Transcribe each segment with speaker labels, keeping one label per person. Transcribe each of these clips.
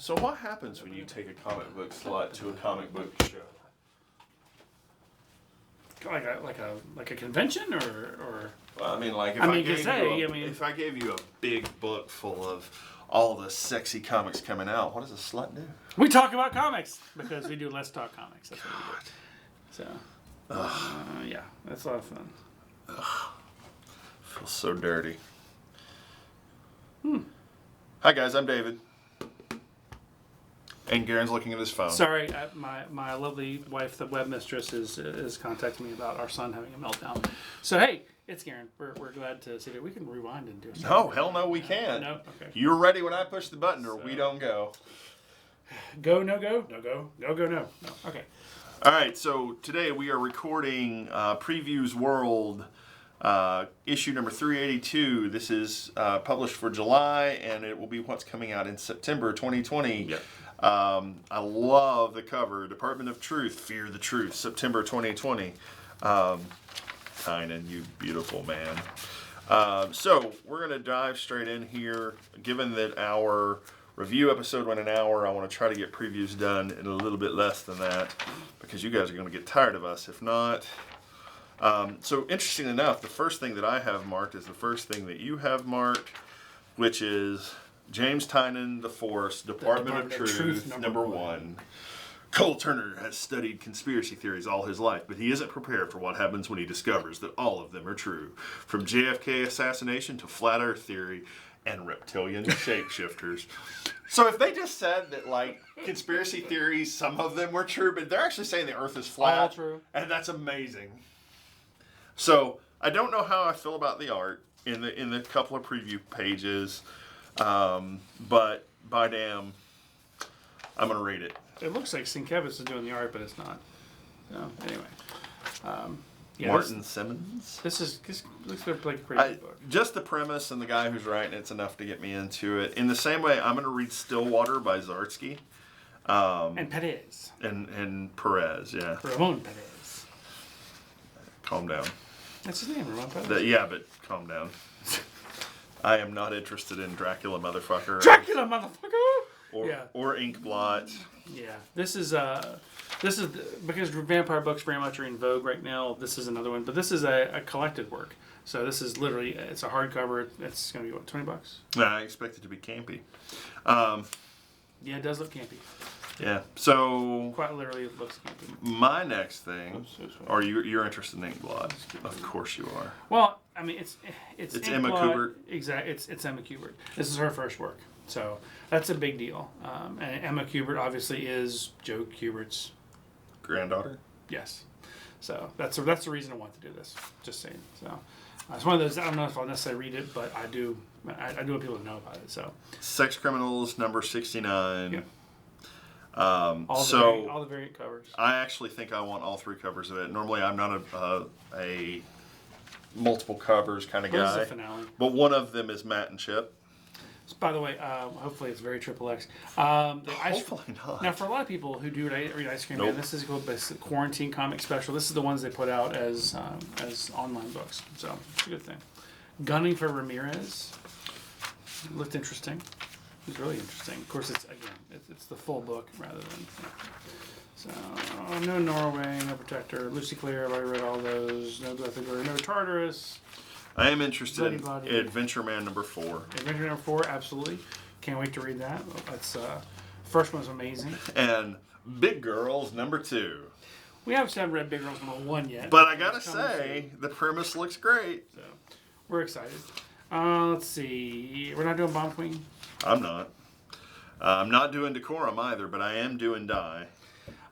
Speaker 1: So what happens when you take a comic book slut to a comic book show?
Speaker 2: Like a convention or
Speaker 1: Well, I mean, like if if I gave you a big book full of all the sexy comics coming out, what does a slut do?
Speaker 2: we talk about comics because we do Let's Talk Comics. That's what we do. So, yeah, that's a lot of fun.
Speaker 1: Feels so dirty. Hi guys, I'm David. And Garen's looking at his phone.
Speaker 2: Sorry, my lovely wife, the webmistress, is contacting me about our son having a meltdown. So hey, it's Garin. We're glad to see that we can rewind and do something.
Speaker 1: No, hell no, we can't.
Speaker 2: No, okay.
Speaker 1: You're ready when I push the button, or we don't go.
Speaker 2: Go, no go, no go, no go, no. Okay.
Speaker 1: All right, so today we are recording Previews World, issue number 382. This is published for July, and it will be what's coming out in September 2020.
Speaker 2: Yep.
Speaker 1: I love the cover. Department of Truth, Fear the Truth, September 2020. Tynan, you beautiful man. So we're going to dive straight in here. Given that our review episode went an hour, I want to try to get previews done in a little bit less than that because you guys are going to get tired of us if not. So interesting enough, the first thing that I have marked is the first thing that you have marked, which is James Tynan, The Force, Department of Truth, number one. Cole Turner has studied conspiracy theories all his life, but he isn't prepared for what happens when he discovers that all of them are true. From JFK assassination to flat earth theory and reptilian shapeshifters. So if they just said that, like, conspiracy theories, some of them were true, but they're actually saying the earth is flat.
Speaker 2: All true.
Speaker 1: And that's amazing. So I don't know how I feel about the art in the couple of preview pages. But by damn, I'm gonna read it.
Speaker 2: It looks like Sienkiewicz is doing the art, but it's not. So anyway, yeah,
Speaker 1: Martin Simmons.
Speaker 2: This looks like a pretty good book.
Speaker 1: Just the premise and the guy who's writing it's enough to get me into it. In the same way, I'm gonna read Stillwater by Zartsky.
Speaker 2: And Perez.
Speaker 1: And Perez, yeah.
Speaker 2: Ramon Perez.
Speaker 1: Calm down.
Speaker 2: That's his name, Ramon Perez.
Speaker 1: Yeah, but calm down. I am not interested in Dracula, motherfucker.
Speaker 2: Dracula, motherfucker!
Speaker 1: Or Inkblot.
Speaker 2: Yeah, this is because vampire books very much are in vogue right now. This is another one, but this is a collected work. So this is literally, it's a hardcover. It's going to be what, $20?
Speaker 1: I expect it to be campy.
Speaker 2: Yeah, it does look campy.
Speaker 1: Yeah. So
Speaker 2: quite literally, it looks campy.
Speaker 1: My next thing, or you're interested in Inkblot? Of course you are.
Speaker 2: Well, I mean, it's
Speaker 1: Emma Kubert.
Speaker 2: Exactly, it's Emma Kubert. This is her first work, so that's a big deal. And Emma Kubert obviously is Joe Kubert's
Speaker 1: granddaughter.
Speaker 2: Yes, so that's the reason I want to do this. Just saying. So it's one of those. I don't know if I'll necessarily read it, but I do. I do want people to know about it. So Sex
Speaker 1: Criminals number 69.
Speaker 2: Yeah.
Speaker 1: All
Speaker 2: the variant covers.
Speaker 1: I actually think I want all three covers of it. Normally, I'm not a multiple covers kind of guy.
Speaker 2: This is the finale.
Speaker 1: But one of them is Matt and Chip.
Speaker 2: So, by the way, hopefully it's very XXX.
Speaker 1: Hopefully not.
Speaker 2: Now, for a lot of people who do read Ice Cream Man, this is called the Quarantine Comic Special. This is the ones they put out as online books. So it's a good thing. Gunning for Ramirez looked interesting. It's really interesting. Of course, it's the full book rather than. So no Norway, no Protector, Lucy Clear. I've already read all those. No Glyphagor, no Tartarus.
Speaker 1: I am interested in Adventure Man number 4.
Speaker 2: Adventure Man number 4, absolutely. Can't wait to read that. That's first one's amazing.
Speaker 1: And Big Girls number 2.
Speaker 2: We haven't read Big Girls number 1 yet.
Speaker 1: But I gotta say, the premise looks great.
Speaker 2: So we're excited. Let's see. We're not doing Bomb Queen.
Speaker 1: I'm not. I'm not doing Decorum either, but I am doing Die.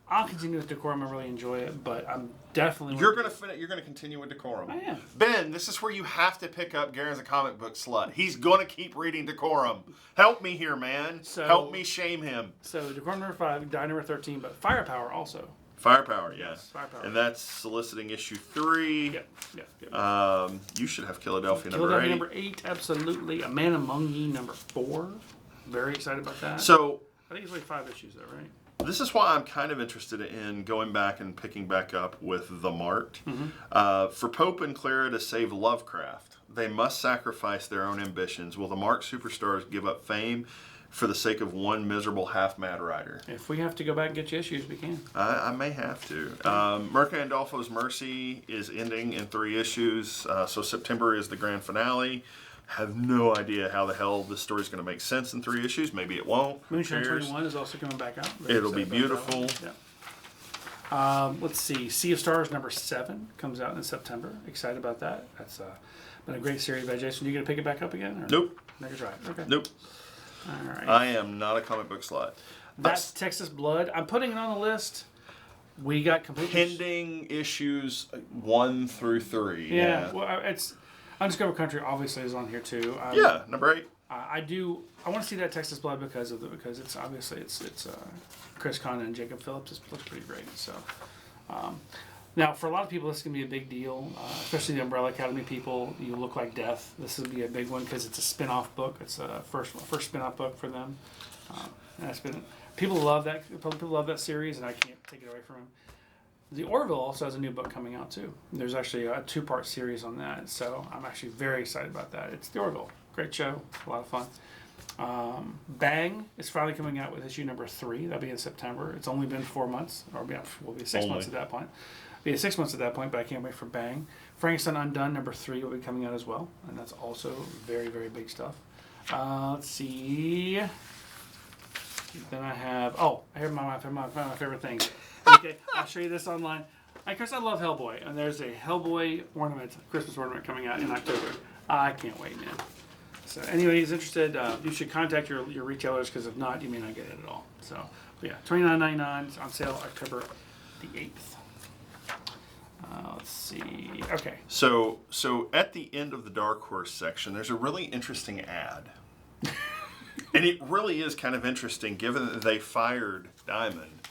Speaker 2: I'll continue with Decorum. I really enjoy it, but I'm definitely.
Speaker 1: You're gonna continue with Decorum.
Speaker 2: I am.
Speaker 1: Ben, this is where you have to pick up Garen's a comic book slut. He's gonna keep reading Decorum. Help me here, man. Help me shame him.
Speaker 2: So Decorum number 5, Die number 13, but Firepower also.
Speaker 1: Firepower, yes.
Speaker 2: Firepower.
Speaker 1: And that's soliciting issue 3.
Speaker 2: Yep.
Speaker 1: You should have Philadelphia
Speaker 2: number 8, absolutely. A Man Among Ye number 4. Very excited about that.
Speaker 1: So
Speaker 2: I think it's like 5 issues though, right?
Speaker 1: This is why I'm kind of interested in going back and picking back up with The Marked. For Pope and Clara to save Lovecraft, they must sacrifice their own ambitions. Will the Marked superstars give up fame, for the sake of one miserable half-mad writer.
Speaker 2: If we have to go back and get you issues, we can.
Speaker 1: I may have to. Mirka Andolfo's Mercy is ending in 3 issues, so September is the grand finale. Have no idea how the hell this story's going to make sense in 3 issues. Maybe it won't.
Speaker 2: Moonshine 21 is also coming back out.
Speaker 1: It'll be beautiful.
Speaker 2: Yeah. Let's see. Sea of Stars number 7 comes out in September. Excited about that. That's been a great series by Jason. You going to pick it back up again? Or?
Speaker 1: Nope.
Speaker 2: Never tried. Okay.
Speaker 1: Nope.
Speaker 2: All right.
Speaker 1: I am not a comic book slut.
Speaker 2: That's Texas Blood. I'm putting it on the list. We got completely
Speaker 1: pending issues 1 through 3.
Speaker 2: Yeah. Well, it's Undiscovered Country obviously is on here too.
Speaker 1: Yeah, number 8.
Speaker 2: I want to see that Texas Blood because it's obviously it's Chris Condon and Jacob Phillips. It looks pretty great. So now for a lot of people this is gonna be a big deal, especially the Umbrella Academy people. You Look Like Death. This would be a big one because it's a spin-off book. It's a first spin-off book for them. And that's been people love that. People love that series, and I can't take it away from them. The Orville also has a new book coming out too. There's actually a 2-part series on that, so I'm actually very excited about that. It's The Orville, great show, a lot of fun. Bang is finally coming out with issue number 3. That'll be in September. It's only been 4 months, or will be 6 months at that point. Be 6 months at that point, but I can't wait for Bang. Frankenstein Undone number 3 will be coming out as well, and that's also very, very big stuff. Let's see. Then I have I have my favorite things. Okay, I'll show you this online. Of course, I love Hellboy, and there's a Hellboy ornament, Christmas ornament coming out in October. I can't wait, man. So anyway, who's interested, you should contact your retailers because if not, you may not get it at all. So yeah, $29.99 on sale October the 8th. Let's see. Okay.
Speaker 1: So at the end of the Dark Horse section, there's a really interesting ad. And it really is kind of interesting given that they fired Diamond.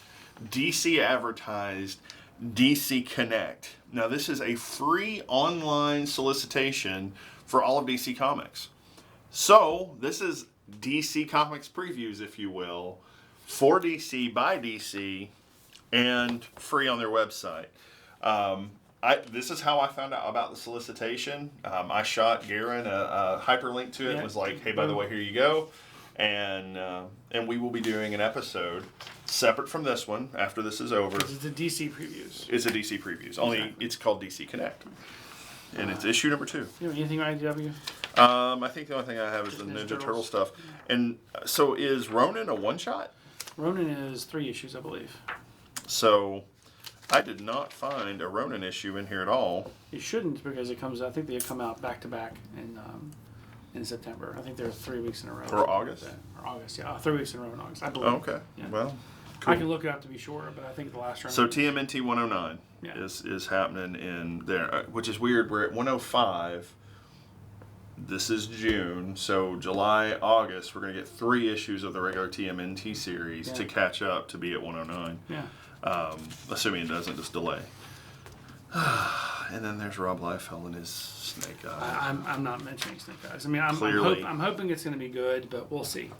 Speaker 1: DC advertised DC Connect. Now this is a free online solicitation for all of DC Comics. So this is DC Comics previews, if you will, for DC by DC and free on their website. This is how I found out about the solicitation. I shot Garin a hyperlink to it and was like, hey, by the way, here you go. And we will be doing an episode separate from this one after this is over.
Speaker 2: It's a DC previews.
Speaker 1: It's a DC previews. Only it's called DC Connect. And it's issue number 2.
Speaker 2: You know anything on IDW?
Speaker 1: I think the only thing I have is the Ninja Turtle stuff. And so is Ronin a one-shot?
Speaker 2: Ronin is 3 issues, I believe.
Speaker 1: So I did not find a Ronin issue in here at all.
Speaker 2: You shouldn't because it comes. I think they come out back to back in September. I think they're 3 weeks in a row.
Speaker 1: Or August?
Speaker 2: Or August, yeah. 3 weeks in a row in August, I believe.
Speaker 1: Oh, okay.
Speaker 2: Yeah.
Speaker 1: Well, cool.
Speaker 2: I can look it up to be sure, but I think the last round.
Speaker 1: So TMNT 109 is happening in there, which is weird. We're at 105. This is June, so July, August, we're going to get 3 issues of the regular TMNT series to catch up to be at 109.
Speaker 2: Yeah.
Speaker 1: Assuming it doesn't just delay. And then there's Rob Liefeld and his Snake Eyes.
Speaker 2: I'm not mentioning Snake Eyes. I mean, I'm hoping it's going to be good, but we'll see.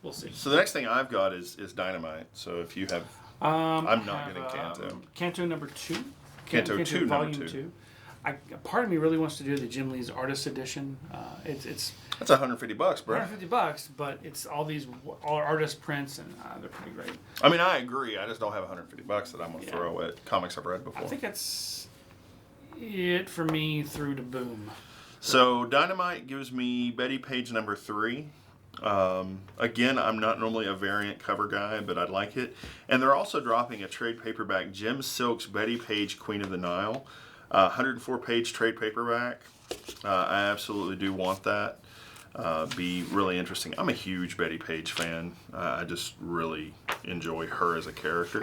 Speaker 2: We'll see.
Speaker 1: So the next thing I've got is Dynamite. So if you have, I'm not getting Canto.
Speaker 2: Canto number 2.
Speaker 1: Canto 2,
Speaker 2: volume
Speaker 1: number 2.
Speaker 2: Part of me really wants to do the Jim Lee's artist edition. It's
Speaker 1: that's $150, bro.
Speaker 2: $150, but it's all these artist prints, and they're pretty great.
Speaker 1: I mean, I agree. I just don't have $150 that I'm gonna throw at comics I've read before.
Speaker 2: I think that's it for me through to Boom.
Speaker 1: So Dynamite gives me Betty Page number 3. Again, I'm not normally a variant cover guy, but I like it. And they're also dropping a trade paperback, Jim Silk's Betty Page, Queen of the Nile. 104-page trade paperback. I absolutely do want that. Be really interesting. I'm a huge Betty Page fan. I just really enjoy her as a character.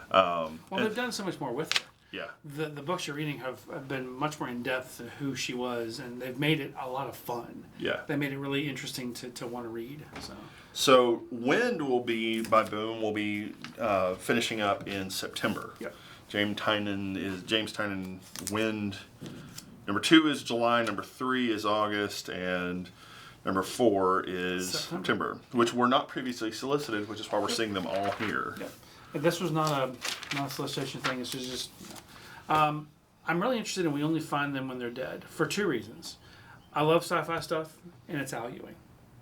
Speaker 2: They've done so much more with her.
Speaker 1: Yeah.
Speaker 2: The books you're reading have been much more in depth to who she was, and they've made it a lot of fun.
Speaker 1: Yeah.
Speaker 2: They made it really interesting to want to read.
Speaker 1: So Wind will be, by Boom, will be finishing up in September.
Speaker 2: Yep.
Speaker 1: James Tynion Wind. Number 2 is July, number 3 is August, and number 4 is September, which were not previously solicited, which is why we're seeing them all here.
Speaker 2: Yep. This was not a solicitation thing. This was just. I'm really interested in We Only Find Them When They're Dead for 2 reasons. I love sci-fi stuff, and it's Al Ewing.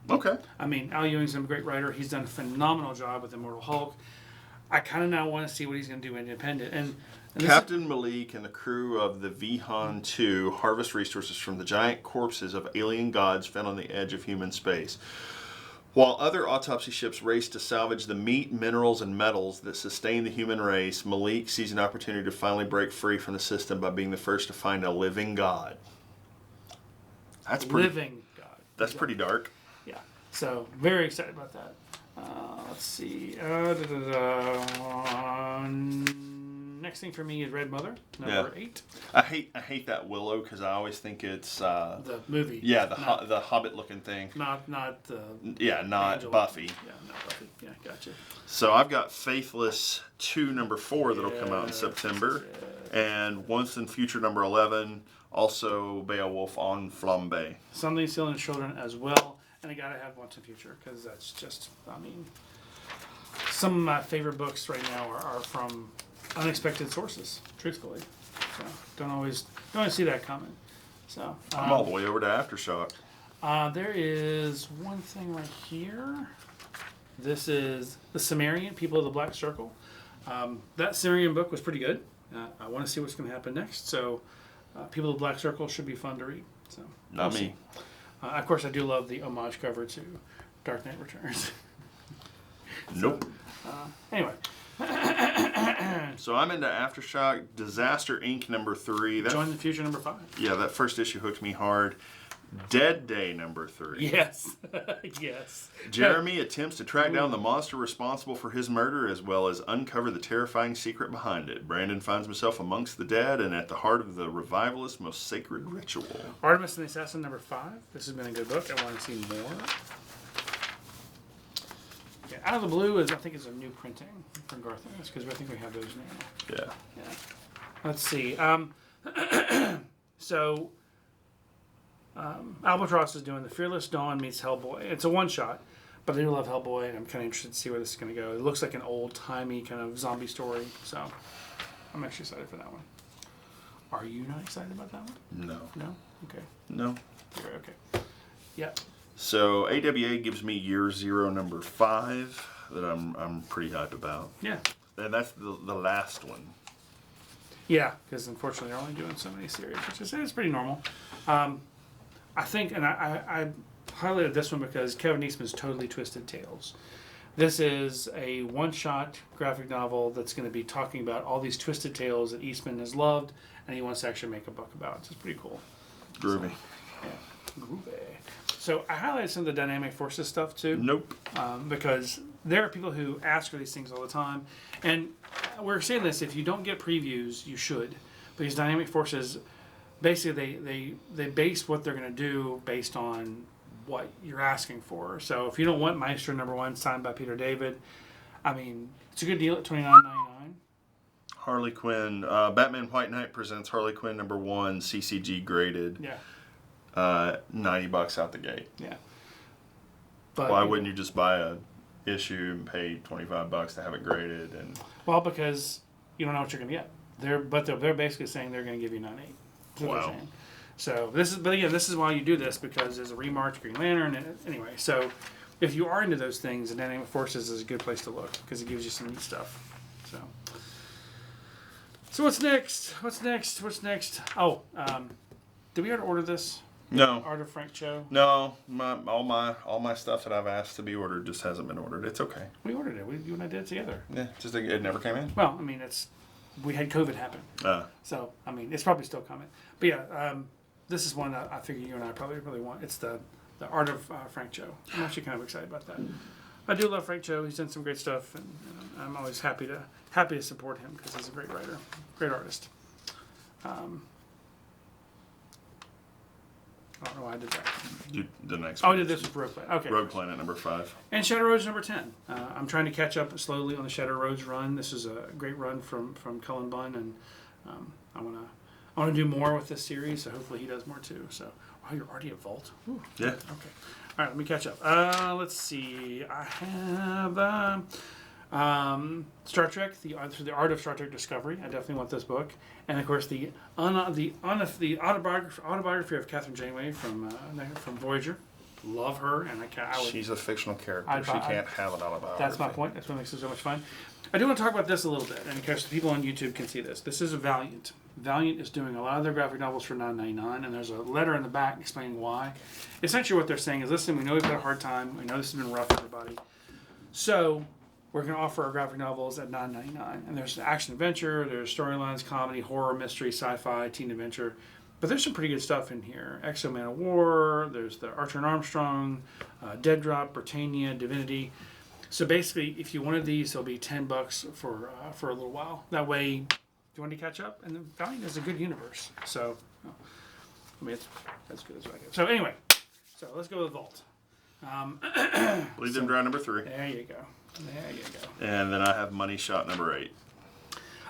Speaker 1: Okay.
Speaker 2: I mean, Al Ewing's a great writer. He's done a phenomenal job with Immortal Hulk. I kind of now want to see what he's going to do independent. And
Speaker 1: Captain Malik and the crew of the Vihan 2 harvest resources from the giant corpses of alien gods found on the edge of human space. While other autopsy ships race to salvage the meat, minerals, and metals that sustain the human race, Malik sees an opportunity to finally break free from the system by being the first to find a living god. That's pretty,
Speaker 2: living God.
Speaker 1: that's pretty dark.
Speaker 2: Yeah. So, very excited about that. Let's see. Next thing for me is Red Mother, number 8.
Speaker 1: I hate that Willow because I always think it's
Speaker 2: The movie.
Speaker 1: yeah, the Hobbit looking thing.
Speaker 2: Not
Speaker 1: not
Speaker 2: Angela.
Speaker 1: Buffy.
Speaker 2: Yeah, not Buffy. Yeah, gotcha.
Speaker 1: So I've got Faithless 2 number 4 that'll come out in
Speaker 2: Yes,
Speaker 1: September, and Once and Future number 11, also Beowulf on Flambe.
Speaker 2: Something Still in Children as well, and I gotta have Once in Future because that's just, I mean, some of my favorite books right now are from unexpected sources, truthfully. So don't always see that coming. So
Speaker 1: I'm all the way over to Aftershock.
Speaker 2: there is one thing right here. This is the Sumerian People of the Black Circle. That Sumerian book was pretty good. I want to see what's going to happen next. So People of the Black Circle should be fun to read. So
Speaker 1: Not
Speaker 2: we'll
Speaker 1: me.
Speaker 2: see. Of course, I do love the homage cover to Dark Knight Returns.
Speaker 1: Nope.
Speaker 2: Anyway,
Speaker 1: So I'm into Aftershock, Disaster Inc. number 3.
Speaker 2: Join the Future number 5.
Speaker 1: Yeah, that first issue hooked me hard. Dead Day number 3.
Speaker 2: Yes, yes.
Speaker 1: Jeremy attempts to track down the monster responsible for his murder as well as uncover the terrifying secret behind it. Brandon finds himself amongst the dead and at the heart of the revivalist's most sacred ritual.
Speaker 2: Artemis and the Assassin number 5. This has been a good book. I want to see more. Yeah, Out of the Blue I think is a new printing from Garth Ennis because I think we have those now.
Speaker 1: Yeah.
Speaker 2: Yeah. Let's see. So Albatross is doing The Fearless Dawn meets Hellboy. It's a one-shot, but I do love Hellboy, and I'm kind of interested to see where this is going to go. It looks like an old-timey kind of zombie story, so I'm actually excited for that one. Are you not excited about that one?
Speaker 1: No.
Speaker 2: No? Okay.
Speaker 1: No.
Speaker 2: You're okay. Yep.
Speaker 1: So AWA gives me Year Zero number 5 that I'm pretty hyped about.
Speaker 2: Yeah.
Speaker 1: And that's the last one.
Speaker 2: Yeah, because unfortunately they're only doing so many series, which is pretty normal. I think, and I highlighted this one because Kevin Eastman's Totally Twisted Tales. This is a one-shot graphic novel that's going to be talking about all these twisted tales that Eastman has loved, and he wants to actually make a book about. So it's pretty cool.
Speaker 1: Groovy.
Speaker 2: So, yeah, groovy. So I highlighted some of the Dynamic Forces stuff too.
Speaker 1: Nope.
Speaker 2: Because there are people who ask for these things all the time, and we're saying this: if you don't get previews, you should, because Dynamic Forces, basically they base what they're going to do based on what you're asking for. So if you don't want Maestro number 1 signed by Peter David, I mean it's a good deal at $29.99.
Speaker 1: Harley Quinn. Batman White Knight presents Harley Quinn number 1 CCG graded.
Speaker 2: Yeah.
Speaker 1: $90 out the gate.
Speaker 2: Yeah. But
Speaker 1: Why wouldn't you just buy a issue and pay $25 to have it graded? And
Speaker 2: well, because you don't know what you're going to get. They're basically saying they're going to give you 9.8. That's what they're saying. So this is why you do this, because there's a remarked Green Lantern. And anyway, so if you are into those things, then Dynamic Forces is a good place to look because it gives you some neat stuff. So what's next? Oh, did we already order this?
Speaker 1: no,
Speaker 2: Art of Frank Cho.
Speaker 1: no, all my stuff that I've asked to be ordered just hasn't been ordered. It's okay.
Speaker 2: We ordered it. You and I did it together.
Speaker 1: Yeah, just it never came in.
Speaker 2: Well, I mean, we had COVID happen. So, I mean, it's probably still coming. But yeah, this is one that I figure you and I probably really want. It's the Art of Frank Cho. I'm actually kind of excited about that. I do love Frank Cho. He's done some great stuff, and I'm always happy to support him because he's a great writer, great artist. I don't know why I did that.
Speaker 1: The next
Speaker 2: Oh, I
Speaker 1: one.
Speaker 2: did this with Rogue Planet. Okay.
Speaker 1: Rogue Planet number 5.
Speaker 2: And Shadow Roads number 10. I'm trying to catch up slowly on the Shadow Roads run. This is a great run from Cullen Bunn, and I want to do more with this series. So hopefully he does more too. So wow, you're already at Vault. Ooh.
Speaker 1: Yeah.
Speaker 2: Okay. All right, let me catch up. Let's see. I have Star Trek: The Art of Star Trek Discovery. I definitely want this book, and of course the autobiography of Catherine Janeway from Voyager. love her, and I would.
Speaker 1: She's a fictional character.
Speaker 2: I'd
Speaker 1: She
Speaker 2: buy-
Speaker 1: can't have an autobiography.
Speaker 2: That's my point. That's what makes it so much fun. I do want to talk about this a little bit, and of course, the people on YouTube can see this. This is a Valiant. Valiant is doing a lot of their graphic novels for $9.99, and there's a letter in the back explaining why. Essentially, what they're saying is, listen, we know we've had a hard time. We know this has been rough for everybody. So, we're going to offer our graphic novels at $9.99. And there's action adventure, there's storylines, comedy, horror, mystery, sci-fi, teen adventure. But there's some pretty good stuff in here. Exo Man of War, there's the Archer and Armstrong, Dead Drop, Britannia, Divinity. So basically, if you wanted these, they'll be $10 for a little while. That way, if you want to catch up, and the Valiant is a good universe. So, I mean, it's as good as I get. So anyway, so let's go with Vault.
Speaker 1: Bleed Them Dry number 3.
Speaker 2: There you go. There you go.
Speaker 1: And then I have Money Shot number 8.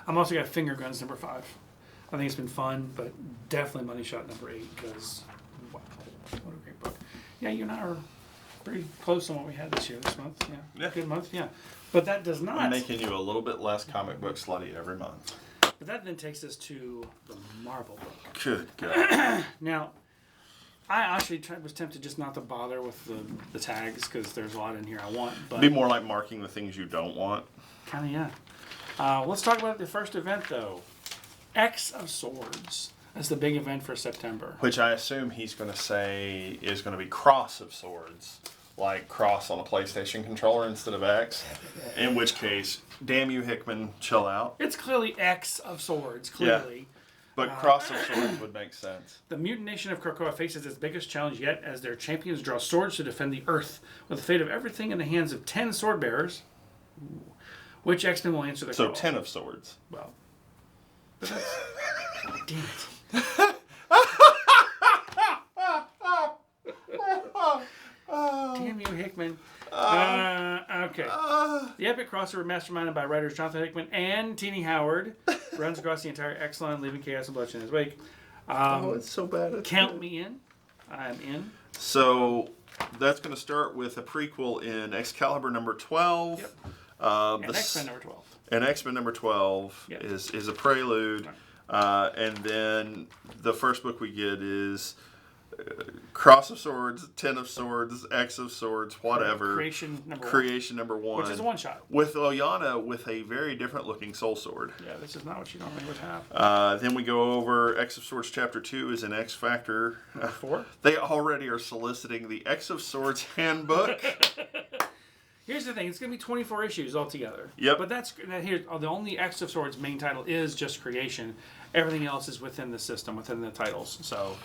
Speaker 2: I'm also got Finger Guns number 5. I think it's been fun, but definitely Money Shot number 8 because wow, what a great book. Yeah, you and I are pretty close on what we had this month. Yeah. Good month. Yeah, but that does not.
Speaker 1: I'm making you a little bit less comic book slutty every month.
Speaker 2: But that then takes us to the Marvel book.
Speaker 1: Good God.
Speaker 2: Now, I actually was tempted just not to bother with the tags because there's a lot in here I want. But
Speaker 1: Be more like marking the things you don't want.
Speaker 2: kind of, yeah. Let's talk about the first event, though. X of Swords. That's the big event for September.
Speaker 1: Which I assume he's going to say is going to be Cross of Swords. Like Cross on a PlayStation controller instead of X. In which case, damn you, Hickman, chill out.
Speaker 2: It's clearly X of Swords, clearly.
Speaker 1: Yeah. But Cross of Swords would make sense.
Speaker 2: The mutant nation of Krakoa faces its biggest challenge yet as their champions draw swords to defend the Earth, with the fate of everything in the hands of 10 sword bearers. Ooh. Which X-Men will answer the
Speaker 1: So
Speaker 2: call?
Speaker 1: 10 of Swords.
Speaker 2: Well, but that's... Damn it. Damn you, Hickman. Okay. The epic crossover masterminded by writers Jonathan Hickman and Teenie Howard runs across the entire X line, leaving chaos and bloodshed in his wake.
Speaker 1: It's so bad.
Speaker 2: Count me in. I'm in.
Speaker 1: So that's going to start with a prequel in Excalibur number 12.
Speaker 2: Yep.
Speaker 1: And
Speaker 2: And X-Men number 12.
Speaker 1: And X-Men number 12
Speaker 2: Yep.
Speaker 1: is a prelude. And then the first book we get is Cross of Swords, 10 of Swords, X of Swords, whatever.
Speaker 2: Creation number 1.
Speaker 1: Creation number 1.
Speaker 2: Which is a one-shot.
Speaker 1: With Oyana with a very different looking soul sword.
Speaker 2: Yeah, this is not what you normally would have.
Speaker 1: Then we go over X of Swords chapter 2 is an X Factor.
Speaker 2: 4.
Speaker 1: They already are soliciting the X of Swords handbook.
Speaker 2: Here's the thing, it's going to be 24 issues altogether.
Speaker 1: Yep.
Speaker 2: But the only X of Swords main title is just Creation. Everything else is within the system, within the titles. So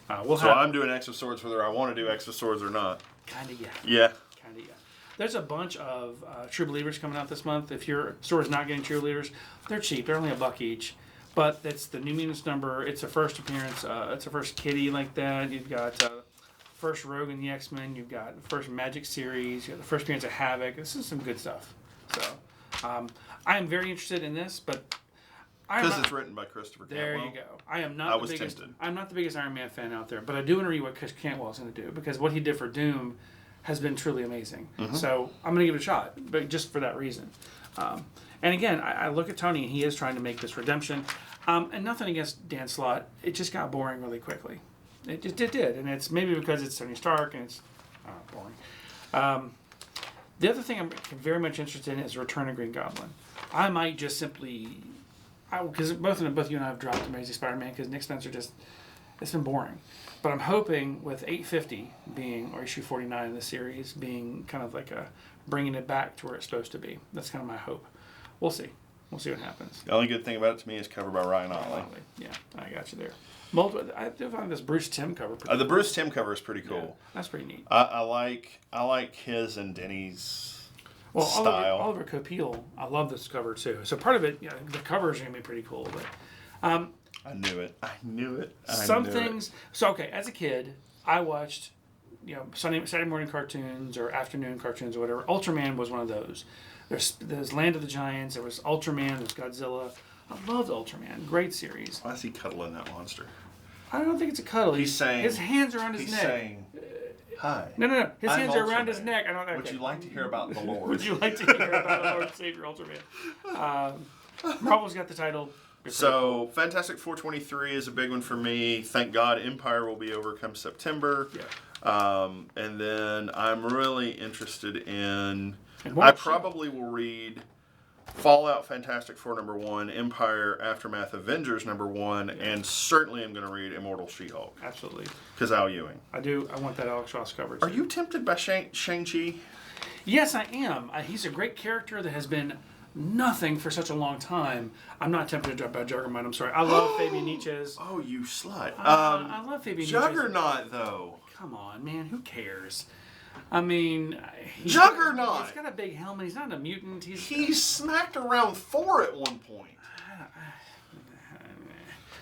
Speaker 1: I'm doing X of Swords whether I want to do X of Swords or not.
Speaker 2: Kind of, yeah.
Speaker 1: Yeah.
Speaker 2: Kind of, yeah. There's a bunch of True Believers coming out this month. If your store is not getting True Believers, they're cheap. They're only $1 each. But it's the New Mutants number. It's a first appearance. It's a first Kitty like that. You've got first Rogue in the X-Men. You've got the first Magic series. You got the first appearance of Havoc. This is some good stuff. So I am very interested in this, but
Speaker 1: Because it's written by Christopher Cantwell.
Speaker 2: there you go. I'm not the biggest Iron Man fan out there, but I do want to read what Chris Cantwell is going to do because what he did for Doom has been truly amazing. Mm-hmm. So I'm going to give it a shot, but just for that reason. And again, I look at Tony and he is trying to make this redemption. And nothing against Dan Slott. It just got boring really quickly. It did, and it's maybe because it's Tony Stark and it's boring. The other thing I'm very much interested in is Return of Green Goblin. I might just simply, because both you and I have dropped Amazing Spider-Man because Nick Spencer it's been boring. But I'm hoping with 850 being, or issue 49 in the series, being kind of like bringing it back to where it's supposed to be. That's kind of my hope. We'll see. We'll see what happens.
Speaker 1: The only good thing about it to me is covered by Ryan Otley.
Speaker 2: Yeah, I got you there. I do find this Bruce Timm cover pretty
Speaker 1: The
Speaker 2: cool.
Speaker 1: Bruce Timm cover is pretty cool.
Speaker 2: Yeah, that's pretty neat.
Speaker 1: I like his and Denny's style.
Speaker 2: Oliver Copiel, I love this cover too. So part of it, the cover is going to be pretty cool. But
Speaker 1: I knew it.
Speaker 2: Some things. So okay, as a kid, I watched Saturday morning cartoons or afternoon cartoons or whatever. Ultraman was one of those. There's Land of the Giants. There was Ultraman. There's Godzilla. I loved Ultraman. Great series.
Speaker 1: Why is he cuddling that monster?
Speaker 2: I don't think it's a cuddle.
Speaker 1: He's saying
Speaker 2: his hands are around his
Speaker 1: he's
Speaker 2: neck.
Speaker 1: Saying, hi.
Speaker 2: No. His
Speaker 1: I'm
Speaker 2: hands are around
Speaker 1: Ultraman.
Speaker 2: his neck. I don't know.
Speaker 1: Would you like to hear about the Lord?
Speaker 2: Would you like to hear about the Lord and Savior Ultraman? Marvel's got the title.
Speaker 1: So, Fantastic 423 is a big one for me. Thank God Empire will be over come September. And then I'm really interested in.
Speaker 2: And more
Speaker 1: I
Speaker 2: She-Hulk.
Speaker 1: probably will read Fallout Fantastic Four #1, Empire Aftermath Avengers #1, and certainly I'm going to read Immortal She-Hulk.
Speaker 2: Absolutely.
Speaker 1: Because Al Ewing.
Speaker 2: I do. I want that Alex Ross cover.
Speaker 1: Are you tempted by Shang-Chi?
Speaker 2: Yes, I am. He's a great character that has been nothing for such a long time. I'm not tempted by Juggernaut. I'm sorry. I love Fabian Nietzsche's.
Speaker 1: Oh, you slut.
Speaker 2: I love Fabian Nietzsche's.
Speaker 1: Juggernaut, though.
Speaker 2: Come on, man. Who cares? I mean,
Speaker 1: Juggernaut!
Speaker 2: He's got a big helmet. He's not a mutant.
Speaker 1: He smacked around Thor at one point.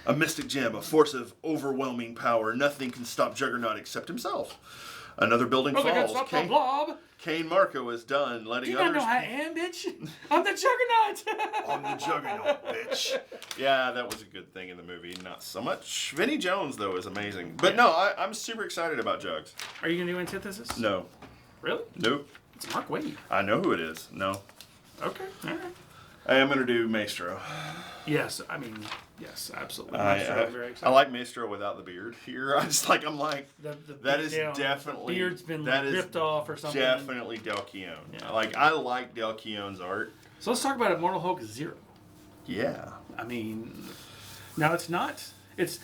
Speaker 1: A mystic gem, a force of overwhelming power. Nothing can stop Juggernaut except himself. Another building
Speaker 2: Well, they got
Speaker 1: falls.
Speaker 2: stopped by Blob.
Speaker 1: Kane Marco is done
Speaker 2: Do
Speaker 1: letting
Speaker 2: you not
Speaker 1: others.
Speaker 2: know who I am, bitch? I'm the Juggernaut.
Speaker 1: I'm the Juggernaut, bitch. Yeah, that was a good thing in the movie. Not so much. Vinnie Jones, though, is amazing. But no, I'm super excited about Jugs.
Speaker 2: Are you gonna do Antithesis?
Speaker 1: No.
Speaker 2: Really?
Speaker 1: Nope.
Speaker 2: It's Mark Waid.
Speaker 1: I know who it is. No.
Speaker 2: Okay. All right.
Speaker 1: I am going to do Maestro.
Speaker 2: Yes, I mean, yes, absolutely.
Speaker 1: I
Speaker 2: I'm very excited.
Speaker 1: I like Maestro without the beard here. I'm like,
Speaker 2: the
Speaker 1: that is
Speaker 2: yeah,
Speaker 1: definitely.
Speaker 2: the beard's been
Speaker 1: that is
Speaker 2: ripped off or something.
Speaker 1: Definitely Del Keown.
Speaker 2: Yeah.
Speaker 1: Like, I like Del Keown's art.
Speaker 2: So let's talk about Immortal Hulk 0.
Speaker 1: Yeah.
Speaker 2: I mean, now it's not. It's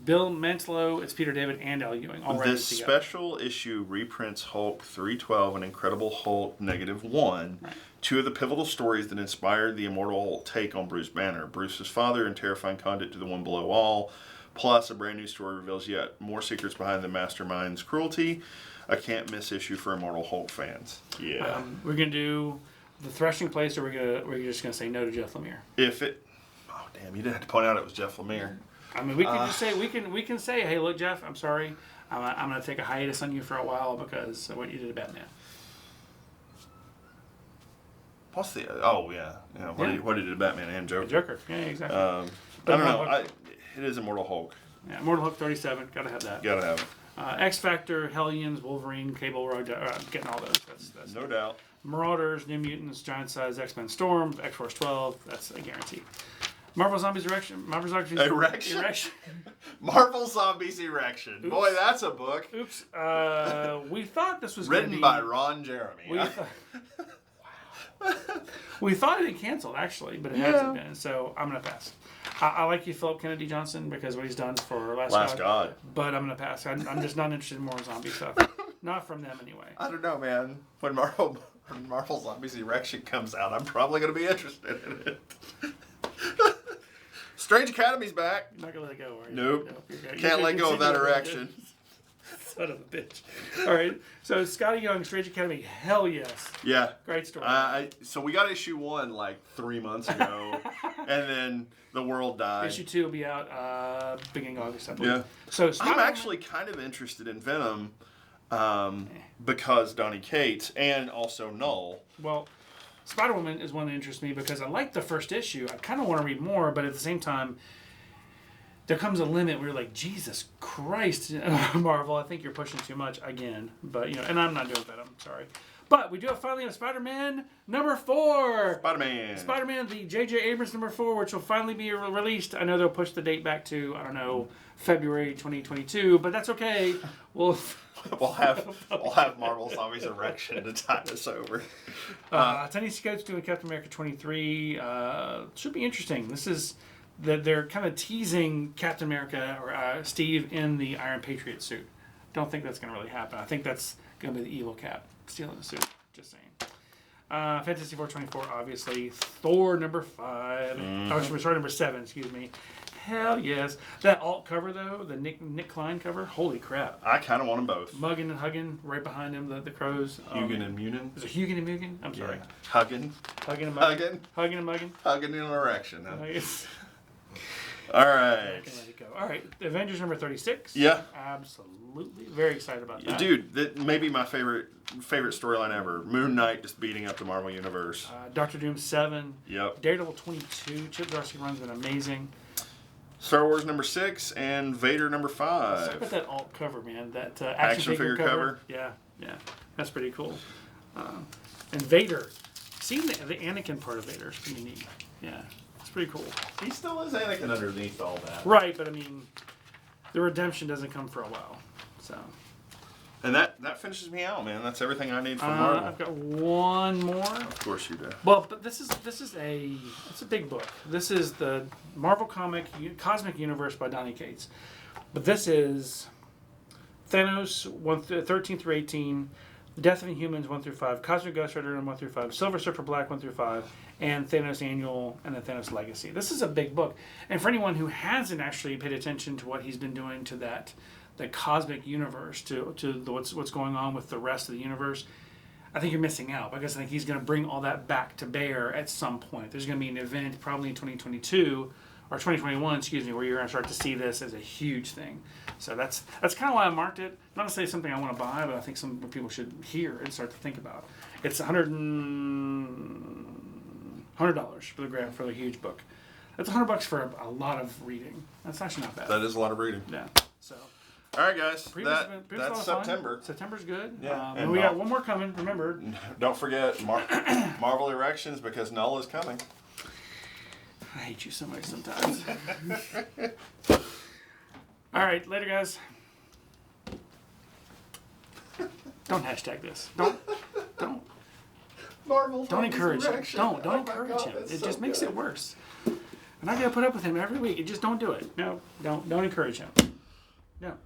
Speaker 2: Bill Mantlo, it's Peter David, and Al Ewing all writing
Speaker 1: This
Speaker 2: together.
Speaker 1: special issue reprints Hulk 312 and Incredible Hulk -1,
Speaker 2: Right.
Speaker 1: two of the pivotal stories that inspired the Immortal Hulk take on Bruce Banner. Bruce's father and terrifying conduit to the One Below All, plus a brand new story reveals yet more secrets behind the Mastermind's cruelty. A can't miss issue for Immortal Hulk fans. Yeah.
Speaker 2: We're gonna do the threshing place, or we're just gonna say no to Jeff Lemire.
Speaker 1: If it, oh damn, you didn't have to point out it was Jeff Lemire.
Speaker 2: I mean, we can just say we can say, hey, look, Jeff, I'm sorry, I'm gonna take a hiatus on you for a while because of what you did to Batman.
Speaker 1: What's the? Oh yeah, What
Speaker 2: Yeah.
Speaker 1: What did he do to Batman and Joker?
Speaker 2: Joker, yeah, exactly.
Speaker 1: I
Speaker 2: But
Speaker 1: don't know.
Speaker 2: Immortal
Speaker 1: It is Immortal Hulk.
Speaker 2: Yeah, Immortal Hulk 37, gotta have that.
Speaker 1: Gotta have it.
Speaker 2: X Factor, Hellions, Wolverine, Cable, getting all those. That's
Speaker 1: No doubt.
Speaker 2: Marauders, New Mutants, Giant Size, X-Men Storm, X-Force 12. That's a guarantee. Marvel Zombies Erection. Marvel Zombies
Speaker 1: Erection? Marvel Zombies Erection.
Speaker 2: Oops.
Speaker 1: Boy, that's a book.
Speaker 2: Oops. We thought this was
Speaker 1: Written
Speaker 2: gonna be,
Speaker 1: by Ron Jeremy.
Speaker 2: We thought it had canceled actually, but it hasn't been. So I'm gonna pass. I like you, Philip Kennedy Johnson, because what he's done for Last
Speaker 1: God.
Speaker 2: But I'm gonna pass. I'm just not interested in more zombie stuff. Not from them anyway.
Speaker 1: I don't know, man. When Marvel Zombies Erection comes out, I'm probably going to be interested in it. Strange Academy's back.
Speaker 2: You're not gonna let it go, are you?
Speaker 1: Nope.
Speaker 2: No, you're okay.
Speaker 1: Can't
Speaker 2: You
Speaker 1: let go of that
Speaker 2: continue with
Speaker 1: erection.
Speaker 2: Son of a bitch. All right. So Scotty Young, Strange Academy. Hell yes.
Speaker 1: Yeah.
Speaker 2: Great story.
Speaker 1: So we got issue 1 like 3 months ago, and then the world died.
Speaker 2: Issue 2 will be out beginning of August, I believe.
Speaker 1: Yeah.
Speaker 2: So
Speaker 1: I'm
Speaker 2: Spider-Man-
Speaker 1: actually kind of interested in Venom because Donny Cates and also Null.
Speaker 2: Well, Spider-Woman is one that interests me because I like the first issue. I kind of want to read more, but at the same time, there comes a limit where you're like, Jesus Christ, Marvel, I think you're pushing too much again. But, and I'm not doing that. I'm sorry. But we do have finally a Spider-Man #4. Spider-Man, the J.J. Abrams #4, which will finally be released. I know they'll push the date back to, I don't know, February 2022, but that's okay. We'll
Speaker 1: have Marvel Zombies Erection to tide us over.
Speaker 2: Tiny Scott's doing Captain America 23. Should be interesting. This is they're kind of teasing Captain America or Steve in the Iron Patriot suit. Don't think that's going to really happen. I think that's going to be the evil Cap stealing the suit. Just saying. Fantasy Four 24, obviously. Thor #5. Oh, sorry, #7. Excuse me. Hell yes. That alt cover though, the Nick Klein cover. Holy crap.
Speaker 1: I kind of want them both.
Speaker 2: Muggin and Huggin right behind him. The crows.
Speaker 1: Huggin and Munin.
Speaker 2: Is it Hugin and Muggin? I'm sorry.
Speaker 1: Yeah. Huggin.
Speaker 2: Huggin and Muggin.
Speaker 1: Huggin.
Speaker 2: Huggin and Muggin.
Speaker 1: Huggin in an erection. Huh?
Speaker 2: Nice.
Speaker 1: All right.
Speaker 2: Can let it go. All right, Avengers #36.
Speaker 1: Yeah.
Speaker 2: Absolutely. Very excited about that.
Speaker 1: Dude, that may be my favorite storyline ever. Moon Knight just beating up the Marvel Universe.
Speaker 2: Doctor Doom 7.
Speaker 1: Yep.
Speaker 2: Daredevil 22. Chip Darcy run's been amazing.
Speaker 1: Star Wars #6 and Vader
Speaker 2: Let's talk about
Speaker 1: #5.
Speaker 2: that alt cover, man. That
Speaker 1: Action figure cover.
Speaker 2: Yeah, that's pretty cool. And Vader. Seeing the Anakin part of Vader is pretty neat. Yeah, it's pretty cool.
Speaker 1: He still is Anakin underneath all that.
Speaker 2: Right, but I mean, the redemption doesn't come for a while. So,
Speaker 1: And that finishes me out, man. That's everything I need from Marvel.
Speaker 2: I've got one more.
Speaker 1: Of course you do.
Speaker 2: Well, but it's a big book. This is the Marvel Cosmic Universe by Donny Cates. But this is Thanos 13 through 18, The Death of Inhumans 1 through 5, Cosmic Ghost Rider 1 through 5, Silver Surfer Black 1 through 5, and Thanos Annual and then Thanos Legacy. This is a big book. And for anyone who hasn't actually paid attention to what he's been doing to the cosmic universe, to what's going on with the rest of the universe, I think you're missing out, because I think he's going to bring all that back to bear at some point. There's going to be an event probably in 2022 or 2021, where you're going to start to see this as a huge thing. So that's kind of why I marked it. Not to say something I want to buy, but I think some people should hear and start to think about. It's $100 for the huge book. That's $100 for a lot of reading. That's actually not bad.
Speaker 1: That is a lot of reading.
Speaker 2: Yeah. So.
Speaker 1: All right, guys.
Speaker 2: That's
Speaker 1: September.
Speaker 2: September's good.
Speaker 1: Yeah.
Speaker 2: And we got one more coming. Remember.
Speaker 1: Don't forget Marvel Erections, because Nola's coming.
Speaker 2: I hate you so much sometimes. All right, later, guys. Don't hashtag this. Don't.
Speaker 1: Marvel.
Speaker 2: Don't encourage him. Don't encourage him. It just makes it worse. I'm not gonna put up with him every week. You just don't do it. No, don't encourage him. No. Don't.